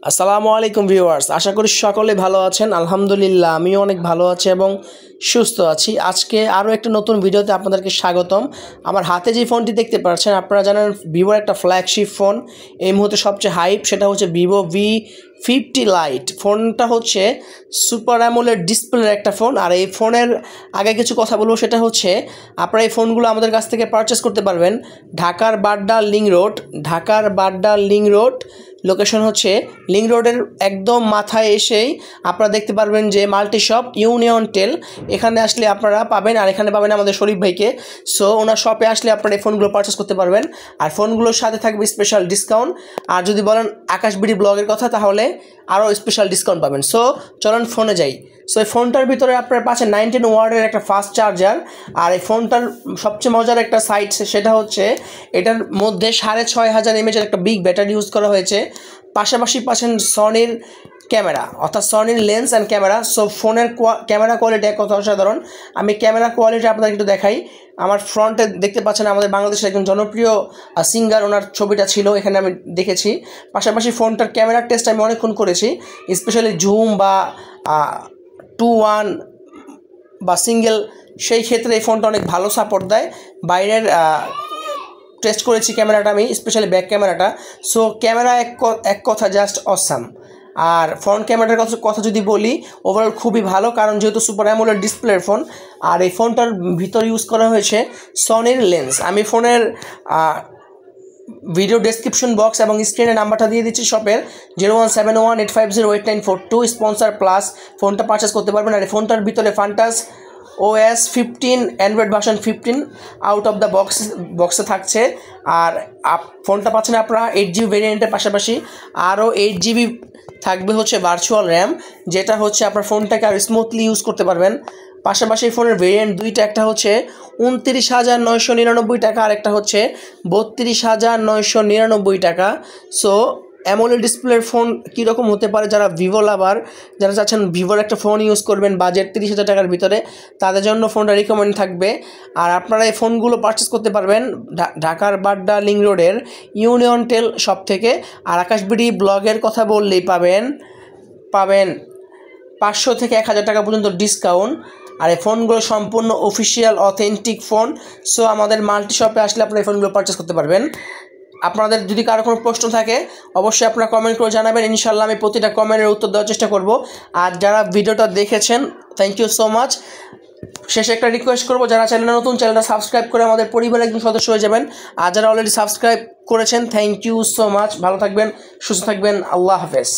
আসসালামু আলাইকুম ভিউয়ার্স, আশা করি সকলে ভালো আছেন। আলহামদুলিল্লাহ আমিও অনেক ভালো আছি এবং সুস্থ আছি। আজকে আরও একটা নতুন ভিডিওতে আপনাদেরকে স্বাগতম। আমার হাতে যে ফোনটি দেখতে পাচ্ছেন, আপনারা জানেন ভিভোর একটা ফ্ল্যাগশিপ ফোন এই মুহূর্তে সবচেয়ে হাইপ, সেটা হচ্ছে ভিভো V50 লাইট। ফোনটা হচ্ছে সুপার অ্যামোলেড ডিসপ্লের একটা ফোন। আর এই ফোনের আগে কিছু কথা বলবো, সেটা হচ্ছে আপনারা এই ফোনগুলো আমাদের কাছ থেকে পারচেস করতে পারবেন ঢাকার বাড্ডা লিংক রোড। লোকেশন হচ্ছে লিংক রোডের একদম মাথায় এসেই আপনারা দেখতে পারবেন যে মাল্টি শপ ইউনিয়ন টেল। এখানে আসলে আপনারা পাবেন, আর এখানে পাবেন আমাদের শরীফ ভাইকে। সো ওনার শপে আসলে আপনারা এই ফোনগুলো পারচেস করতে পারবেন, আর ফোনগুলোর সাথে থাকবে স্পেশাল ডিসকাউন্ট। আর যদি বলেন আকাশ বিডি ব্লগের কথা, তাহলে আরও স্পেশাল ডিসকাউন্ট পাবেন। সো চলুন ফোনে যাই। সো এই ফোনটার ভিতরে আপনারা পাচ্ছেন 19 ওয়াটের একটা ফাস্ট চার্জার। আর এই ফোনটার সবচেয়ে মজার একটা সাইড, সেটা হচ্ছে এটার মধ্যে 6500 mAh একটা বিগ ব্যাটারি ইউজ করা হয়েছে। পাশাপাশি পাচ্ছেন সনির ক্যামেরা, অর্থাৎ সনির লেন্স অ্যান্ড ক্যামেরা। সো ফোনের ক্যামেরা কোয়ালিটি এক কথা অসাধারণ। আমি ক্যামেরা কোয়ালিটি আপনাদের একটু দেখাই। আমার ফ্রন্টে দেখতে পাচ্ছেন আমাদের বাংলাদেশের একজন জনপ্রিয় সিঙ্গার, ওনার ছবিটা ছিল এখানে, আমি দেখেছি। পাশাপাশি ফোনটার ক্যামেরার টেস্ট আমি অনেকক্ষণ করেছি, স্পেশালি জুম বা 2:1 বা সিঙ্গেল, সেই ক্ষেত্রে এই ফোনটা অনেক ভালো সাপোর্ট দেয়। বাইরের টেস্ট করেছি ক্যামেরাটা আমি, স্পেশালি ব্যাক ক্যামেরাটা। সো ক্যামেরা এক কথা জাস্ট অসাম। আর ফ্রন্ট ক্যামেরার কথা যদি বলি, ওভারঅল খুবই ভালো, কারণ যেহেতু সুপার অ্যামোলেড ডিসপ্লের ফোন। আর এই ফোনটার ভিতর ইউজ করা হয়েছে সনির লেন্স। আমি ফোনের ভিডিও ডেসক্রিপশন বক্স এবং স্ক্রিনের নাম্বারটা দিয়ে দিচ্ছি শপের, 017185089442 স্পন্সার প্লাস ফোনটা পারচেস করতে পারবেন। আর এই ফোনটার ভিতরে ফান্টাস OS 15 Android version 15 out of the বক্সে থাকছে। আর ফোনটা পাচ্ছেন আপনারা 8GB ভেরিয়েন্টের পাশাপাশি আরও 8GB থাকবে হচ্ছে ভার্চুয়াল র্যাম, যেটা হচ্ছে আপনার ফোনটাকে আরও স্মুথলি ইউজ করতে পারবেন। পাশাপাশি এই ফোনের ভেরিয়েন্ট দুইটা, একটা হচ্ছে 29,999 টাকা, আর একটা হচ্ছে 32,999 টাকা। সো অ্যামোলেড ডিসপ্লের ফোন কীরকম হতে পারে, যারা ভিভো লাভার, যারা চাচ্ছেন ভিভোর একটা ফোন ইউজ করবেন বাজেট 30,000 টাকার ভিতরে, তাদের জন্য ফোনটা রিকমেন্ড থাকবে। আর আপনারা এই ফোনগুলো পারচেস করতে পারবেন ঢাকার বাড্ডা লিংক রোডের ইউনিয়ন টেল শপ থেকে। আর আকাশ বিডি ব্লগের কথা বললেই পাবেন 500 থেকে 1000 টাকা পর্যন্ত ডিসকাউন্ট। আর এই ফোনগুলো সম্পূর্ণ অফিসিয়াল অথেন্টিক ফোন। সো আমাদের মাল্টি শপে আসলে আপনারা এই ফোনগুলো পারচেস করতে পারবেন। আপনাদের যদি কারো কোনো প্রশ্ন থাকে, অবশ্যই আপনারা কমেন্ট করে জানাবেন। ইনশাল্লাহ আমি প্রতিটা কমেন্টের উত্তর দেওয়ার চেষ্টা করব। আর যারা ভিডিওটা দেখেছেন, থ্যাংক ইউ সো মাচ। শেষে একটা রিকোয়েস্ট করবো, যারা চ্যানেলে নতুন, চ্যানেলটা সাবস্ক্রাইব করে আমাদের পরিবারের একজন সদস্য হয়ে যাবেন। আর যারা অলরেডি সাবস্ক্রাইব করেছেন, থ্যাংক ইউ সো মাচ। ভালো থাকবেন, সুস্থ থাকবেন, আল্লাহ হাফেজ।